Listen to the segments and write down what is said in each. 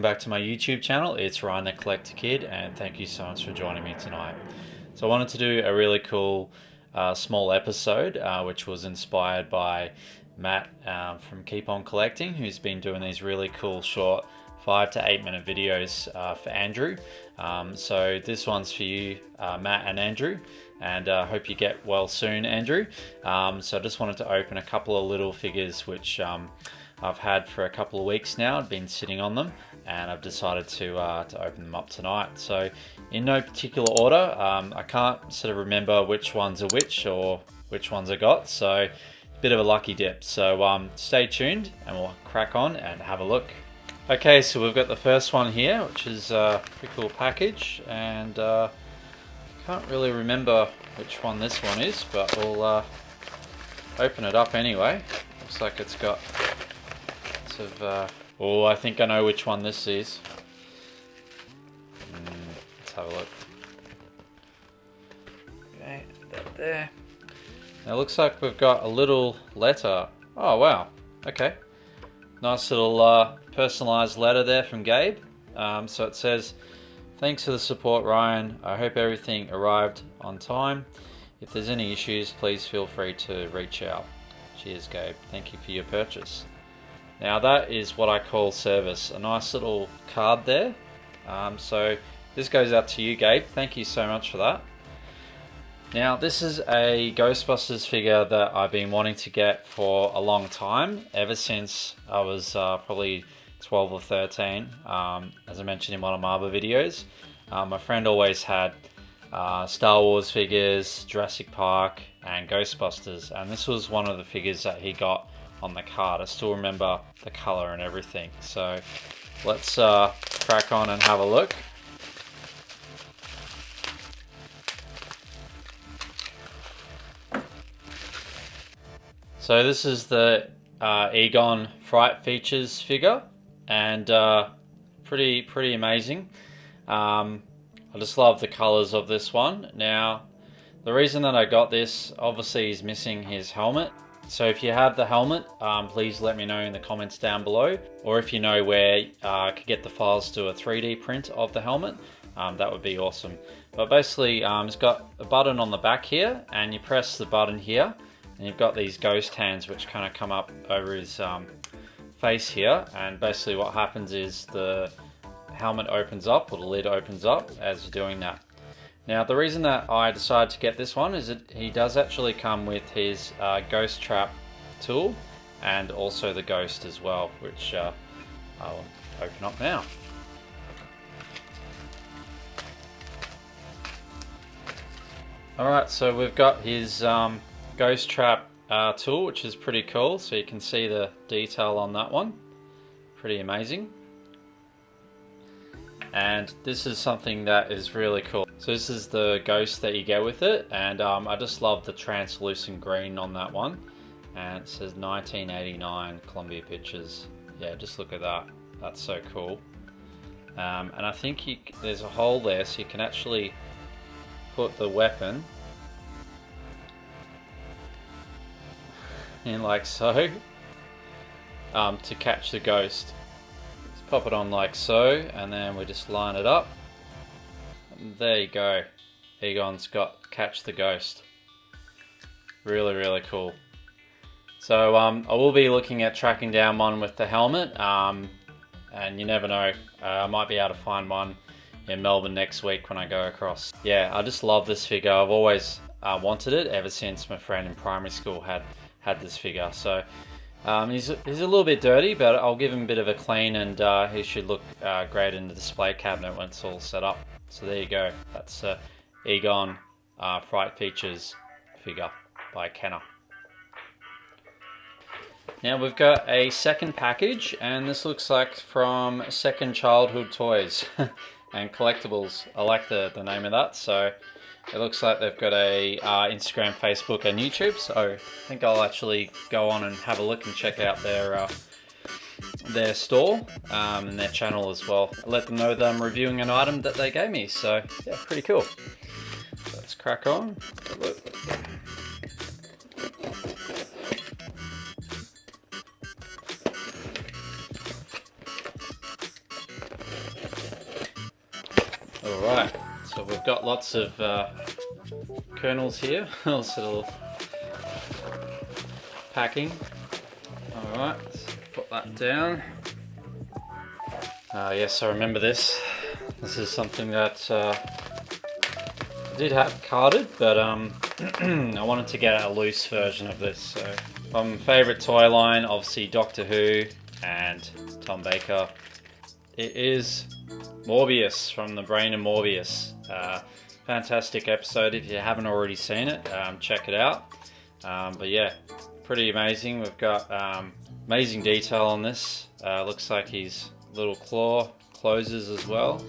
back to my YouTube channel. It's Ryan the Collector Kid, and thank you so much for joining me tonight. So I wanted to do a really cool small episode which was inspired by Matt from Keep On Collecting, who's been doing these really cool short 5 to 8 minute videos for Andrew. So this one's for you, Matt and Andrew, and I hope you get well soon, Andrew. So I just wanted to open a couple of little figures which I've had for a couple of weeks now. I've been sitting on them, and I've decided to open them up tonight. So in no particular order, I can't sort of remember which ones are which or which ones I got, so bit of a lucky dip. So stay tuned and we'll crack on and have a look. Okay, so we've got the first one here, which is a pretty cool package, and can't really remember which one this one is, but we'll open it up anyway. Looks like it's got lots of oh, I think I know which one this is. Let's have a look. Okay, that there. Now it looks like we've got a little letter. Oh wow, okay. Nice little personalised letter there from Gabe. So it says, "Thanks for the support, Ryan. I hope everything arrived on time. If there's any issues, please feel free to reach out. Cheers, Gabe. Thank you for your purchase." Now that is what I call service. A nice little card there. So this goes out to you, Gabe. Thank you so much for that. Now this is a Ghostbusters figure that I've been wanting to get for a long time, ever since I was probably 12 or 13. As I mentioned in one of my other videos, my friend always had Star Wars figures, Jurassic Park and Ghostbusters, and this was one of the figures that he got on the card. I still remember the color and everything. So let's crack on and have a look. So this is the Egon Fright Features figure, and pretty amazing. I just love the colors of this one. Now the reason that I got this, obviously he's missing his helmet. So if you have the helmet, please let me know in the comments down below, or if you know where I could get the files to a 3D print of the helmet, that would be awesome. But basically it's got a button on the back here, and you press the button here, and you've got these ghost hands which kind of come up over his face here, and basically what happens is the helmet opens up, or the lid opens up as you're doing that. Now the reason that I decided to get this one is that he does actually come with his ghost trap tool, and also the ghost as well, which I'll open up now. Alright, so we've got his ghost trap tool, which is pretty cool, so you can see the detail on that one. Pretty amazing. And this is something that is really cool. So this is the ghost that you get with it, and I just love the translucent green on that one. And it says 1989 Columbia Pictures. Yeah, just look at that. That's so cool. And I think there's a hole there, so you can actually put the weapon in like so, to catch the ghost. Pop it on like so, and then we just line it up. And there you go. Egon's got Catch the Ghost. Really cool. So I will be looking at tracking down one with the helmet, and you never know, I might be able to find one in Melbourne next week when I go across. Yeah, I just love this figure. I've always wanted it ever since my friend in primary school had this figure. So he's a little bit dirty, but I'll give him a bit of a clean, and he should look great in the display cabinet when it's all set up. So there you go. That's Egon Fright Features figure by Kenner. Now we've got a second package, and this looks like from Second Childhood Toys and Collectibles. I like the name of that. So it looks like they've got a Instagram, Facebook and YouTube, so I think I'll actually go on and have a look and check out their store and their channel as well. I'll let them know that I'm reviewing an item that they gave me, so yeah, pretty cool. So let's crack on. Look. Alright, so we've got lots of kernels here, also packing. Alright, let's put that down. Yes, I remember this. This is something that I did have carded, but I wanted to get a loose version of this. So, from favourite toy line, obviously Doctor Who and Tom Baker. It is Morbius from the Brain of Morbius. Fantastic episode. If you haven't already seen it, check it out. But yeah, pretty amazing. We've got amazing detail on this. Looks like his little claw closes as well.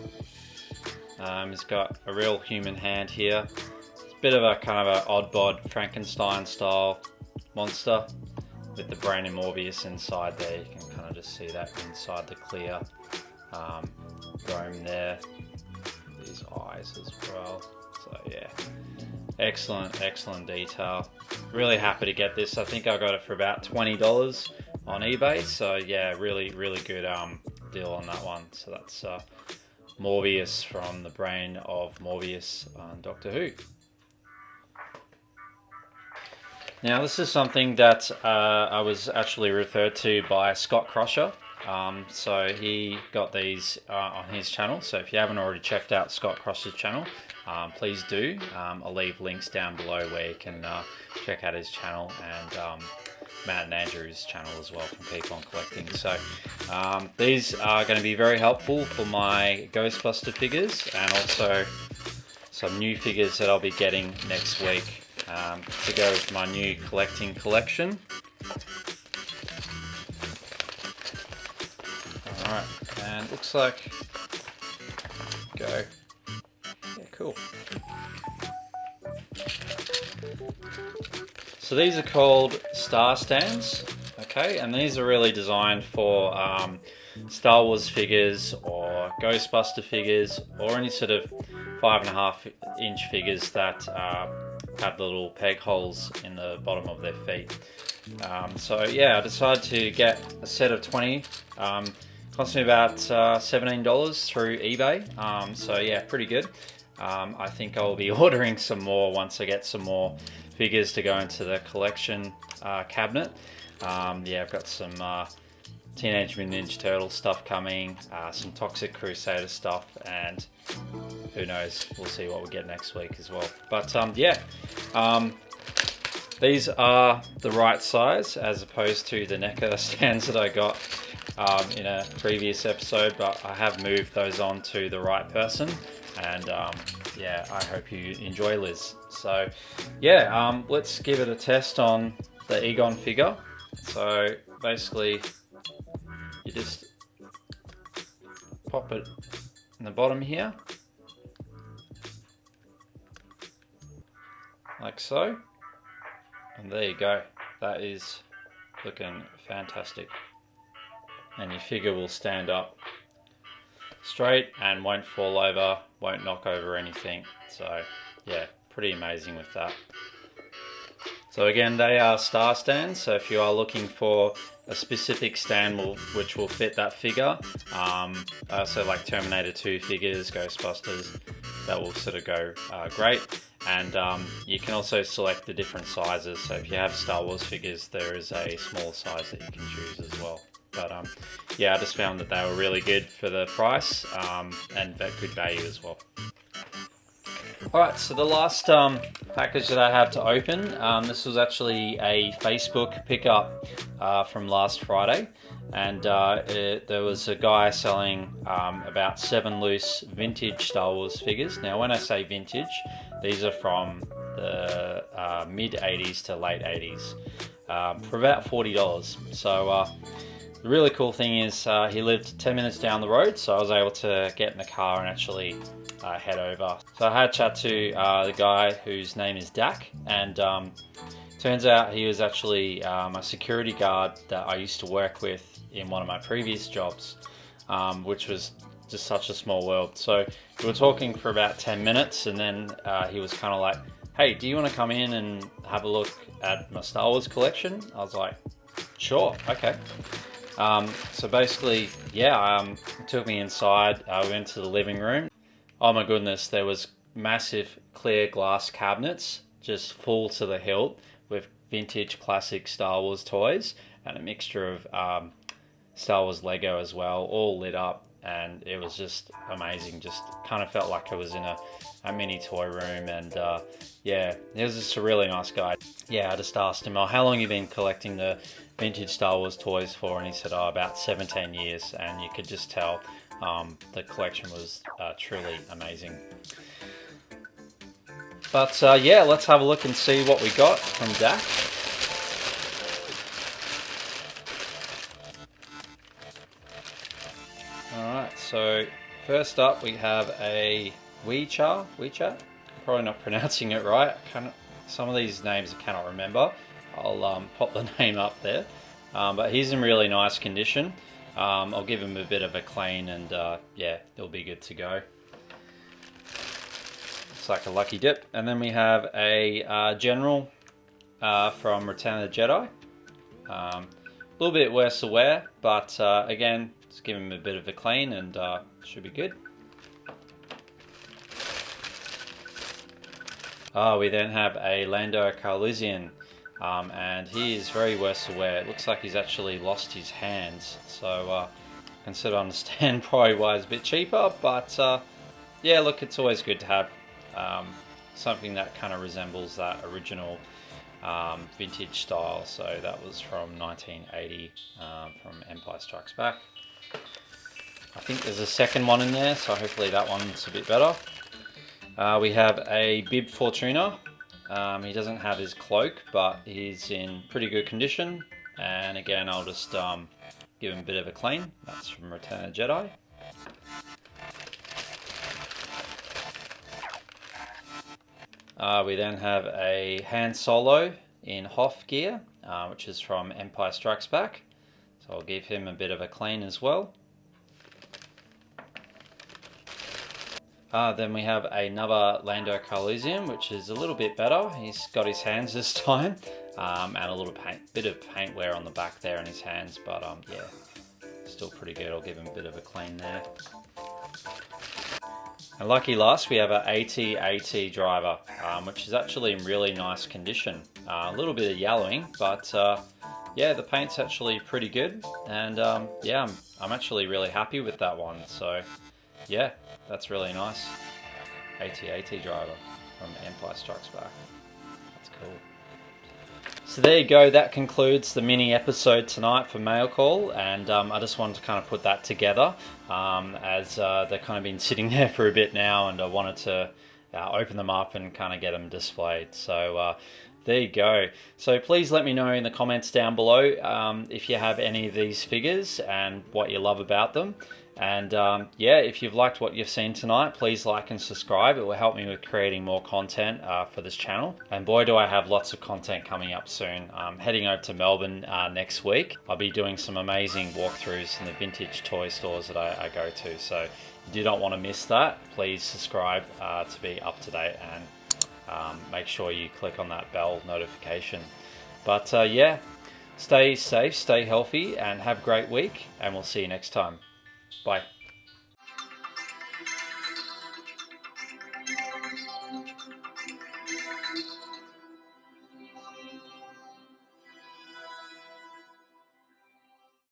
He's got a real human hand here. It's a bit of a kind of an odd-bod Frankenstein style monster with the Brain of Morbius inside there. You can kind of just see that inside the clear dome there. His eyes as well. So yeah, excellent detail. Really happy to get this. I think I got it for about $20 on eBay. So yeah, really good deal on that one. So that's Morbius from the Brain of Morbius on Doctor Who. Now this is something that I was actually referred to by Scott Crusher. So he got these on his channel. So if you haven't already checked out Scott Crusher's channel, please do. I'll leave links down below where you can check out his channel and Matt and Andrew's channel as well from Keep On Collecting. So these are going to be very helpful for my Ghostbuster figures and also some new figures that I'll be getting next week to go with my new collection. Alright, and looks like go. Yeah, cool. So these are called star stands, okay, and these are really designed for Star Wars figures or Ghostbuster figures or any sort of 5.5-inch figures that have little peg holes in the bottom of their feet. So yeah, I decided to get a set of 20. Cost me about $17 through eBay. So yeah, pretty good. I think I'll be ordering some more once I get some more figures to go into the collection cabinet. Yeah, I've got some Teenage Mutant Ninja Turtle stuff coming, some Toxic Crusader stuff, and who knows, we'll see what we get next week as well. But yeah, these are the right size as opposed to the NECA stands that I got in a previous episode, but I have moved those on to the right person, and yeah, I hope you enjoy, Liz. So yeah, let's give it a test on the Egon figure. So basically you just pop it in the bottom here like so, and there you go. That is looking fantastic, and your figure will stand up straight and won't fall over, won't knock over anything. So yeah, pretty amazing with that. So again, they are star stands, so if you are looking for a specific stand which will fit that figure, so like Terminator 2 figures, Ghostbusters, that will sort of go great. And you can also select the different sizes, so if you have Star Wars figures, there is a small size that you can choose as well. But yeah, I just found that they were really good for the price and good value as well. Alright, so the last package that I have to open, this was actually a Facebook pickup from last Friday, and there was a guy selling about 7 loose vintage Star Wars figures. Now when I say vintage, these are from the mid 80s to late 80s for about $40. So the really cool thing is he lived 10 minutes down the road, so I was able to get in the car and actually head over. So I had a chat to the guy whose name is Dak, and turns out he was actually a security guard that I used to work with in one of my previous jobs, which was just such a small world. So we were talking for about 10 minutes, and then he was kind of like, hey, do you want to come in and have a look at my Star Wars collection? I was like, sure, okay. So basically, yeah, he took me inside. We went to the living room. Oh my goodness, there was massive clear glass cabinets just full to the hilt with vintage classic Star Wars toys and a mixture of Star Wars Lego as well, all lit up, and it was just amazing. Just kind of felt like I was in a mini toy room, and yeah, he was just a really nice guy. Yeah, I just asked him, "Oh, how long have you been collecting the vintage Star Wars toys for?" And he said, "Oh, about 17 years," and you could just tell the collection was truly amazing. But yeah, let's have a look and see what we got from Dak. Alright, so first up we have a Weecha. Probably not pronouncing it right. Some of these names I cannot remember. I'll pop the name up there. But he's in really nice condition. I'll give him a bit of a clean, and yeah, he'll be good to go. It's like a lucky dip. And then we have a General from Return of the Jedi. A little bit worse to wear, but again, just give him a bit of a clean and should be good. We then have a Lando Calrissian, and he is very worse to wear. It looks like he's actually lost his hands, so I can sort of understand probably why it's a bit cheaper, but yeah, look, it's always good to have something that kind of resembles that original vintage style. So that was from 1980 from Empire Strikes Back. I think there's a second one in there, so hopefully that one's a bit better. We have a Bib Fortuna. He doesn't have his cloak, but he's in pretty good condition. And again, I'll just give him a bit of a clean. That's from Return of the Jedi. We then have a Han Solo in Hoth gear, which is from Empire Strikes Back. So I'll give him a bit of a clean as well. Then we have another Lando Calrissian, which is a little bit better. He's got his hands this time, and a little bit of paint wear on the back there in his hands, but yeah, still pretty good. I'll give him a bit of a clean there. And lucky last, we have an AT-AT driver, which is actually in really nice condition. A little bit of yellowing, but yeah, the paint's actually pretty good, and yeah, I'm actually really happy with that one. So yeah, that's really nice. AT-AT driver from Empire Strikes Back. That's cool. So there you go, that concludes the mini episode tonight for Mail Call, and I just wanted to kind of put that together as they've kind of been sitting there for a bit now, and I wanted to open them up and kind of get them displayed. So there you go. So please let me know in the comments down below if you have any of these figures and what you love about them. And yeah, if you've liked what you've seen tonight, please like and subscribe. It will help me with creating more content for this channel. And boy, do I have lots of content coming up soon. I'm heading over to Melbourne next week. I'll be doing some amazing walkthroughs in the vintage toy stores that I go to. So if you do not want to miss that, please subscribe to be up to date, and make sure you click on that bell notification. But yeah, stay safe, stay healthy, and have a great week, and we'll see you next time. Bye.